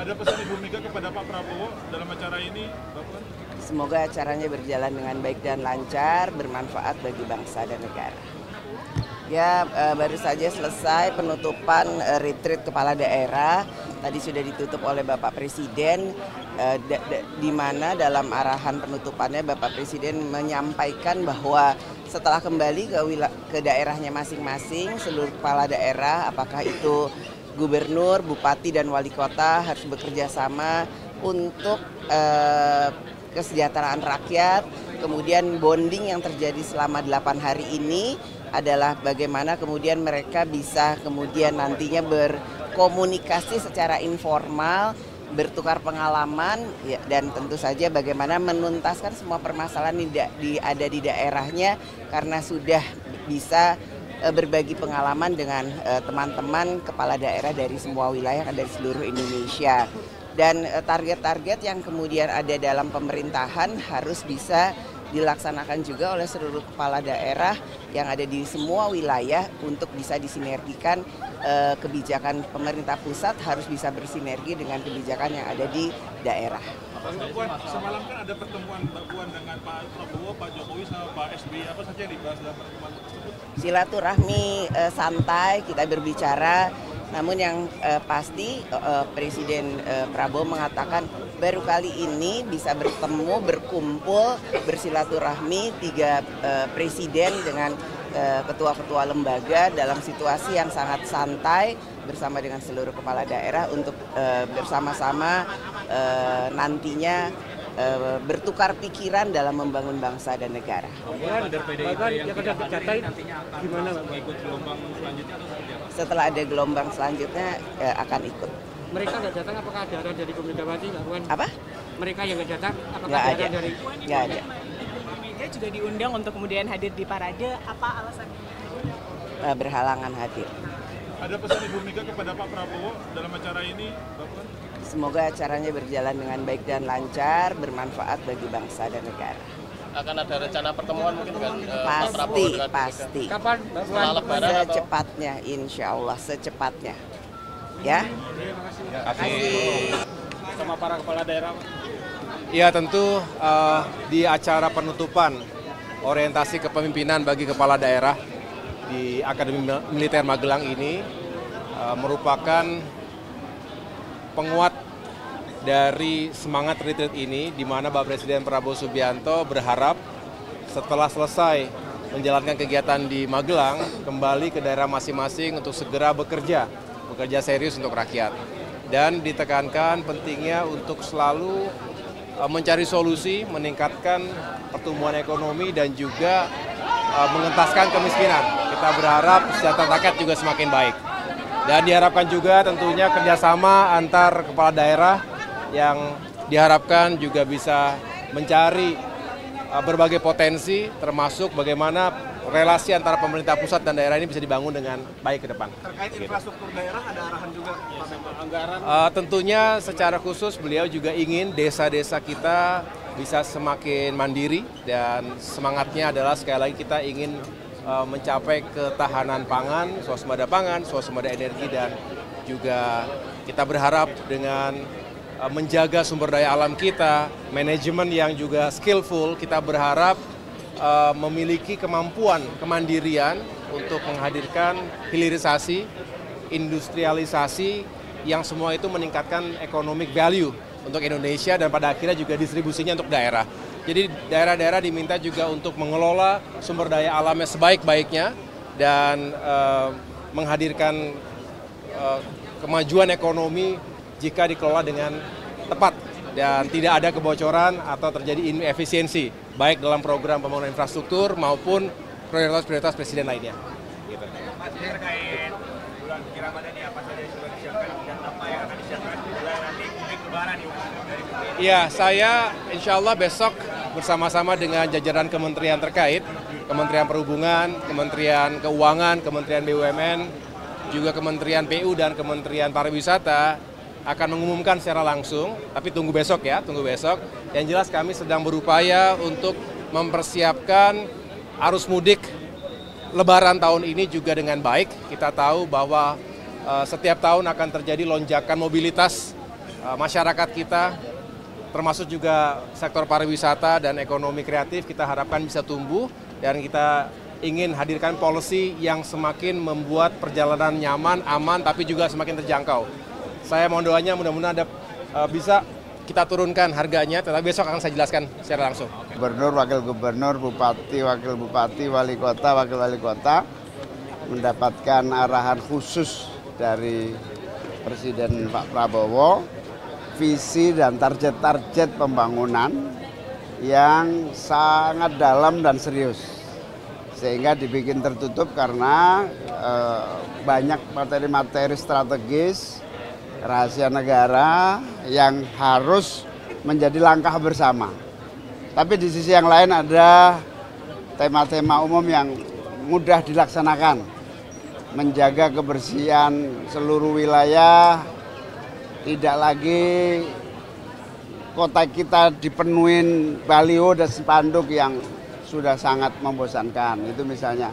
Ada pesan Ibu Mega kepada Pak Prabowo dalam acara ini, Mbak Puan? Semoga acaranya berjalan dengan baik dan lancar, bermanfaat bagi bangsa dan negara. Ya, baru saja selesai penutupan retreat kepala daerah. Tadi sudah ditutup oleh Bapak Presiden, di mana dalam arahan penutupannya Bapak Presiden menyampaikan bahwa setelah kembali ke daerahnya masing-masing, seluruh kepala daerah, apakah itu gubernur, bupati, dan wali kota harus bekerja sama untuk kesejahteraan rakyat. Kemudian bonding yang terjadi selama 8 hari ini adalah bagaimana kemudian mereka bisa kemudian nantinya berkomunikasi secara informal, bertukar pengalaman, ya, dan tentu saja bagaimana menuntaskan semua permasalahan ada di daerahnya karena sudah bisa berbagi pengalaman dengan teman-teman kepala daerah dari semua wilayah dari seluruh Indonesia. Dan target-target yang kemudian ada dalam pemerintahan harus bisa dilaksanakan juga oleh seluruh kepala daerah yang ada di semua wilayah untuk bisa disinergikan. Kebijakan pemerintah pusat harus bisa bersinergi dengan kebijakan yang ada di daerah. Mbak Puan, semalam kan ada pertemuan Mbak Puan dengan Pak Prabowo, Pak Jokowi, sama Pak SBY. Apa saja yang dibahas dalam pertemuan tersebut? Silaturahmi santai, kita berbicara. Namun yang pasti Presiden Prabowo mengatakan baru kali ini bisa bertemu, berkumpul, bersilaturahmi 3 presiden dengan ketua-ketua lembaga dalam situasi yang sangat santai bersama dengan seluruh kepala daerah untuk bersama-sama nantinya bertukar pikiran dalam membangun bangsa dan negara. Setelah ada gelombang selanjutnya akan ikut. Mereka nggak datang, apakah ada arahan dari Megawati, Mbak Puan? Apa? Mereka yang nggak datang, apakah Nggak ada ada. arahan dari? Nggak ada. Mega juga diundang untuk kemudian hadir di parade. Apa alasannya? Berhalangan hadir. Ada pesan Ibu Mega kepada Pak Prabowo dalam acara ini, Mbak Puan? Semoga acaranya berjalan dengan baik dan lancar, bermanfaat bagi bangsa dan negara. Akan ada rencana pertemuan mungkin dengan Pak Prabowo dengan Bu Mega? Pasti. Kapan, Mbak Puan? Setelah Lebaran atau? Secepatnya, insya Allah secepatnya. Ya. Terima kasih. Sama para kepala daerah. Ya tentu di acara penutupan orientasi kepemimpinan bagi kepala daerah di Akademi Militer Magelang ini merupakan penguat dari semangat retreat ini, di mana Bapak Presiden Prabowo Subianto berharap setelah selesai menjalankan kegiatan di Magelang, kembali ke daerah masing-masing untuk segera bekerja serius untuk rakyat. Dan ditekankan pentingnya untuk selalu mencari solusi, meningkatkan pertumbuhan ekonomi dan juga mengentaskan kemiskinan. Kita berharap kesejahteraan rakyat juga semakin baik. Dan diharapkan juga tentunya kerjasama antar kepala daerah yang diharapkan juga bisa mencari berbagai potensi, termasuk bagaimana relasi antara pemerintah pusat dan daerah ini bisa dibangun dengan baik ke depan. Terkait infrastruktur daerah ada arahan juga, anggaran. Tentunya secara khusus beliau juga ingin desa-desa kita bisa semakin mandiri, dan semangatnya adalah sekali lagi kita ingin mencapai ketahanan pangan, swasembada energi, dan juga kita berharap dengan menjaga sumber daya alam kita, manajemen yang juga skillful, kita berharap memiliki kemampuan kemandirian untuk menghadirkan hilirisasi, industrialisasi yang semua itu meningkatkan economic value untuk Indonesia dan pada akhirnya juga distribusinya untuk daerah. Jadi daerah-daerah diminta juga untuk mengelola sumber daya alamnya sebaik-baiknya dan menghadirkan kemajuan ekonomi jika dikelola dengan tepat dan tidak ada kebocoran atau terjadi inefisiensi baik dalam program pembangunan infrastruktur maupun prioritas-prioritas presiden lainnya. Gitu. Terkait bulan Ramadan ini apa saja yang sudah disiapkan dan apa yang akan disiapkan nanti mudik lebaran nih? Iya, saya insya Allah besok bersama-sama dengan jajaran kementerian terkait, Kementerian Perhubungan, Kementerian Keuangan, Kementerian BUMN, juga Kementerian PU dan Kementerian Pariwisata akan mengumumkan secara langsung, tapi tunggu besok ya, tunggu besok. Yang jelas kami sedang berupaya untuk mempersiapkan arus mudik Lebaran tahun ini juga dengan baik. Kita tahu bahwa setiap tahun akan terjadi lonjakan mobilitas masyarakat kita, termasuk juga sektor pariwisata dan ekonomi kreatif kita harapkan bisa tumbuh dan kita ingin hadirkan policy yang semakin membuat perjalanan nyaman, aman, tapi juga semakin terjangkau. Saya mohon doanya mudah-mudahan bisa kita turunkan harganya, tetapi besok akan saya jelaskan secara langsung. Gubernur, wakil gubernur, bupati, wakil bupati, wali kota, wakil wali kota mendapatkan arahan khusus dari Presiden Pak Prabowo, visi dan target-target pembangunan yang sangat dalam dan serius. Sehingga dibikin tertutup karena banyak materi-materi strategis, rahasia negara yang harus menjadi langkah bersama. Tapi di sisi yang lain ada tema-tema umum yang mudah dilaksanakan. Menjaga kebersihan seluruh wilayah, tidak lagi kota kita dipenuhin baliho dan spanduk yang sudah sangat membosankan, itu misalnya.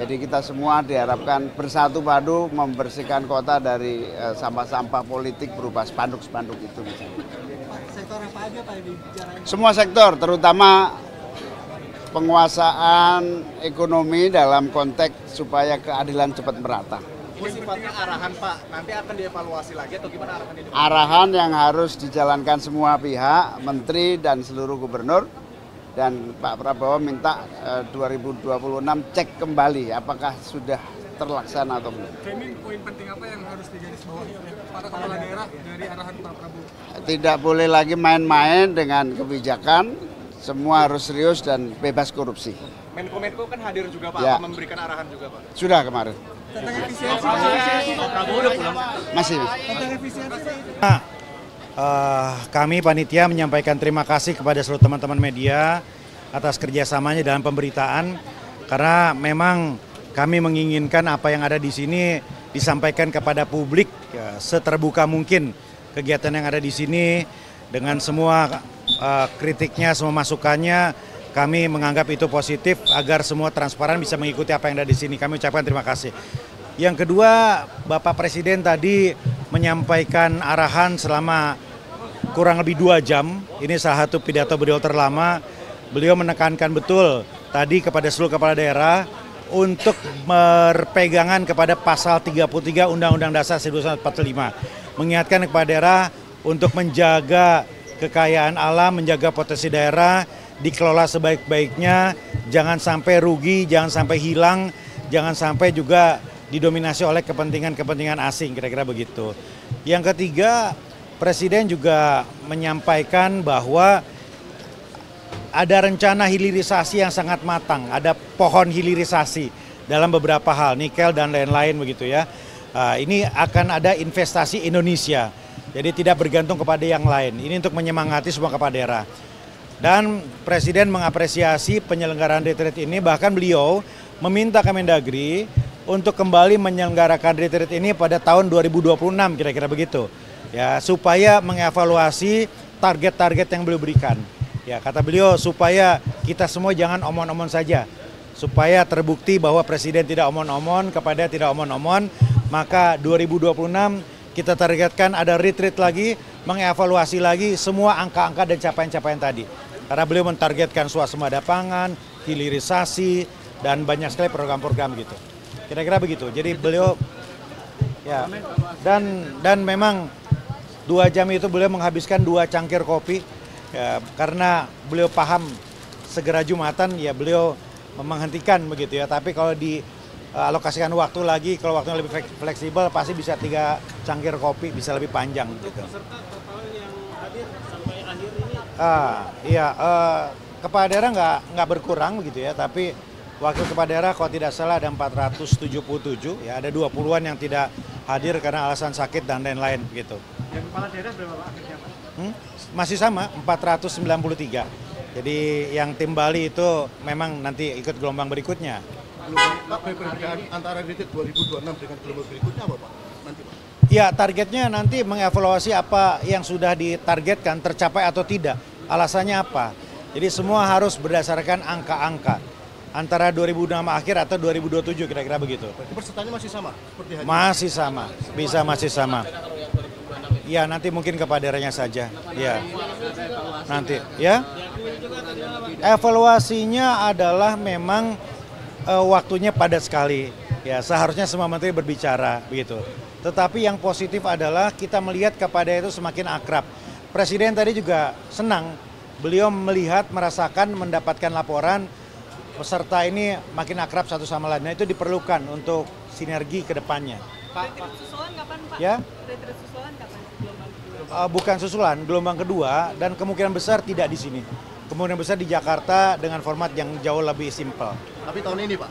Jadi kita semua diharapkan bersatu padu membersihkan kota dari sampah-sampah politik berupa spanduk-spanduk itu misalnya. Sektor apa aja Pak yang dibicarain? Semua sektor, terutama penguasaan ekonomi dalam konteks supaya keadilan cepat merata. Ini sifatnya arahan Pak, nanti akan dievaluasi lagi atau gimana arahan ini? Arahan yang harus dijalankan semua pihak, menteri dan seluruh gubernur. Dan Pak Prabowo minta 2026 cek kembali apakah sudah terlaksana atau belum. Framing poin penting apa yang harus digarisbawahi oleh para kepala daerah dari arahan Pak Prabowo? Tidak boleh lagi main-main dengan kebijakan, semua harus serius dan bebas korupsi. Menko kan hadir juga Pak, Ya. memberikan arahan juga Pak. Sudah kemarin. Tentang efisiensi, Pak Prabowo udah pulang. Masih. tentang efisiensi. Kami panitia menyampaikan terima kasih kepada seluruh teman-teman media atas kerjasamanya dalam pemberitaan karena memang kami menginginkan apa yang ada di sini disampaikan kepada publik seterbuka mungkin kegiatan yang ada di sini dengan semua kritiknya, semua masukannya. Kami menganggap itu positif agar semua transparan bisa mengikuti apa yang ada di sini. Kami ucapkan terima kasih. Yang kedua, Bapak Presiden tadi menyampaikan arahan selama kurang lebih 2 jam. Ini salah satu pidato beliau terlama. Beliau menekankan betul tadi kepada seluruh kepala daerah untuk berpegangan kepada pasal 33 Undang-Undang Dasar 1945. Mengingatkan kepada daerah untuk menjaga kekayaan alam, menjaga potensi daerah, dikelola sebaik-baiknya, jangan sampai rugi, jangan sampai hilang, jangan sampai juga didominasi oleh kepentingan-kepentingan asing, kira-kira begitu. Yang ketiga, Presiden juga menyampaikan bahwa ada rencana hilirisasi yang sangat matang, ada pohon hilirisasi dalam beberapa hal, nikel dan lain-lain begitu ya. Ini akan ada investasi Indonesia, jadi tidak bergantung kepada yang lain. Ini untuk menyemangati semua kepala daerah. Dan Presiden mengapresiasi penyelenggaraan retreat ini, bahkan beliau meminta Kemendagri untuk kembali menyelenggarakan retreat ini pada tahun 2026, kira-kira begitu. Ya, supaya mengevaluasi target-target yang beliau berikan. Ya, kata beliau supaya kita semua jangan omon-omon saja. Supaya terbukti bahwa Presiden tidak omon-omon, kepada tidak omon-omon, maka 2026 kita targetkan ada retreat lagi, mengevaluasi lagi semua angka-angka dan capaian-capaian tadi. Karena beliau mentargetkan swasembada pangan, hilirisasi, dan banyak sekali program-program gitu. Kira-kira begitu. Jadi beliau ya dan memang 2 jam itu beliau menghabiskan 2 cangkir kopi ya, karena beliau paham segera Jumatan ya beliau menghentikan begitu ya. Tapi kalau dialokasikan waktu lagi, kalau waktunya lebih fleksibel pasti bisa 3 cangkir kopi, bisa lebih panjang gitu. Peserta total yang hadir sampai akhir ini? Kepala daerah nggak berkurang begitu ya, tapi wakil kepala daerah kalau tidak salah ada 477 ya, ada 20-an yang tidak hadir karena alasan sakit dan lain-lain begitu. Yang kepala daerah berapa Pak akhirnya Pak? Masih sama 493. Jadi yang tim Bali itu memang nanti ikut gelombang berikutnya. Pak, perbedaan antara retreat 2026 dengan gelombang berikutnya apa Pak? Nanti Pak? Ya, targetnya nanti mengevaluasi apa yang sudah ditargetkan tercapai atau tidak. Alasannya apa? Jadi semua harus berdasarkan angka-angka. Antara 2026 akhir atau 2027 kira-kira begitu. Berarti pesertanya masih sama seperti hari ini? Masih sama, bisa masih sama. Ya nanti mungkin kepada daerahnya saja. Ya nanti ya. Evaluasinya adalah memang waktunya padat sekali. Ya seharusnya semua menteri berbicara begitu. Tetapi yang positif adalah kita melihat kepada itu semakin akrab. Presiden tadi juga senang. Beliau melihat, merasakan, mendapatkan laporan peserta ini makin akrab satu sama lain. Nah, itu diperlukan untuk sinergi ke depannya. Retreat susulan kapan, Pak? Ya? Retreat susulan kapan? Bukan susulan, gelombang kedua dan kemungkinan besar tidak di sini. Kemungkinan besar di Jakarta dengan format yang jauh lebih simpel. Tapi tahun ini Pak?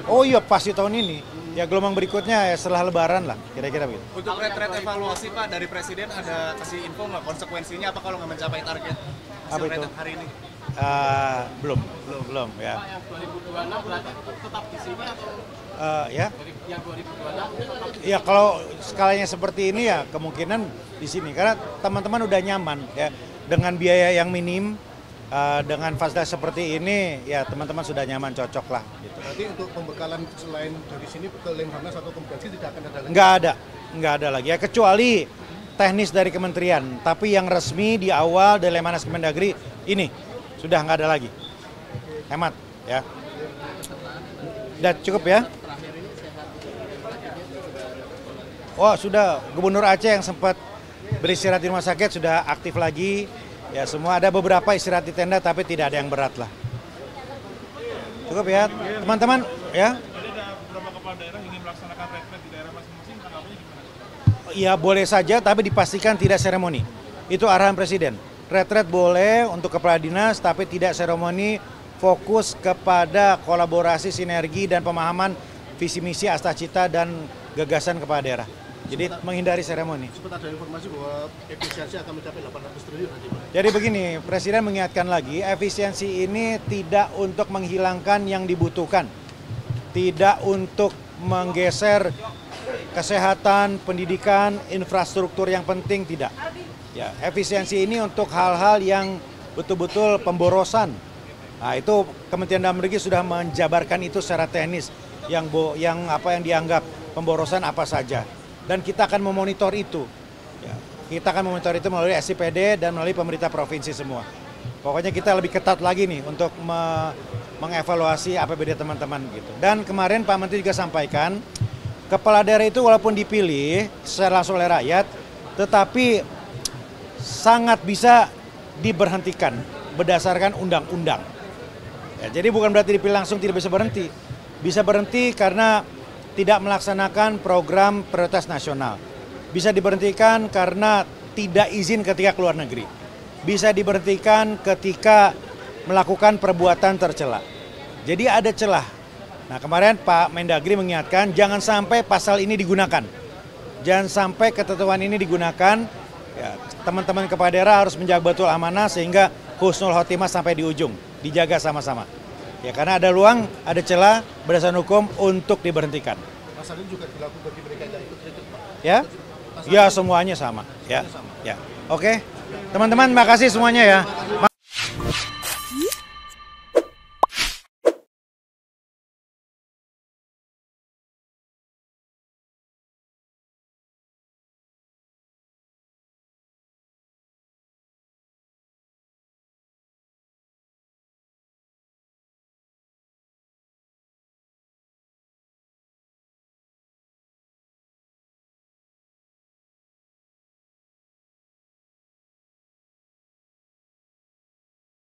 Oh iya pasti tahun ini. Ya gelombang berikutnya ya setelah Lebaran lah, kira-kira begitu. Untuk retret evaluasi Pak dari Presiden ada kasih info nggak konsekuensinya apa kalau nggak mencapai target Apa itu? hari ini? Belum ya. Pak yang 2026 berarti tetap di sini atau? Ya. Yang 2026 tetap di Ya kalau skalanya seperti ini ya kemungkinan di sini karena teman-teman udah nyaman ya dengan biaya yang minim dengan fasilitas seperti ini ya teman-teman sudah nyaman cocok lah gitu. Berarti untuk pembekalan selain dari sini ke Lemhanas atau Kemdagri tidak akan ada lagi? Nggak ada lagi ya kecuali teknis dari kementerian tapi yang resmi di awal dari Lemhanas Kemendagri ini sudah nggak ada lagi. Hemat ya. Udah cukup ya. Oh sudah Gubernur Aceh yang sempat beristirahat di rumah sakit sudah aktif lagi. Ya semua ada beberapa istirahat di tenda tapi tidak ada yang berat lah. Cukup ya teman-teman ya. Jadi ada beberapa kepala daerah ingin melaksanakan retret di daerah masing-masing, tanggapannya gimana? Ya boleh saja tapi dipastikan tidak seremoni. Itu arahan Presiden. Retret boleh untuk kepala dinas tapi tidak seremoni, fokus kepada kolaborasi, sinergi dan pemahaman visi misi, astacita dan gagasan kepala daerah. Jadi menghindari seremoni. Sempat ada informasi bahwa efisiensi akan mencapai 800 triliun nanti Pak. Jadi begini, Presiden mengingatkan lagi, efisiensi ini tidak untuk menghilangkan yang dibutuhkan. Tidak untuk menggeser kesehatan, pendidikan, infrastruktur yang penting, tidak. Ya, efisiensi ini untuk hal-hal yang betul-betul pemborosan. Nah, itu Kementerian Dalam Negeri sudah menjabarkan itu secara teknis yang dianggap pemborosan apa saja. Dan kita akan memonitor itu. Ya, kita akan memonitor itu melalui SIPD dan melalui pemerintah provinsi semua. Pokoknya kita lebih ketat lagi nih untuk mengevaluasi APBD teman-teman gitu. Dan kemarin Pak Menteri juga sampaikan, kepala daerah itu walaupun dipilih secara langsung oleh rakyat, tetapi sangat bisa diberhentikan berdasarkan undang-undang. Ya, jadi bukan berarti dipilih langsung tidak bisa berhenti. Bisa berhenti karena tidak melaksanakan program prioritas nasional. Bisa diberhentikan karena tidak izin ketika keluar negeri. Bisa diberhentikan ketika melakukan perbuatan tercela. Jadi ada celah. Nah kemarin Pak Mendagri mengingatkan jangan sampai pasal ini digunakan. Jangan sampai ketentuan ini digunakan. Ya, teman-teman kepala daerah harus menjaga betul amanah sehingga husnul khotimah sampai di ujung. Dijaga sama-sama. Ya karena ada ruang, ada celah berdasarkan hukum untuk diberhentikan. Pasal ini juga berlaku bagi mereka yang ikut retret Pak. Ya? Ya semuanya sama. Ya. Ya. Oke. Teman-teman makasih semuanya ya.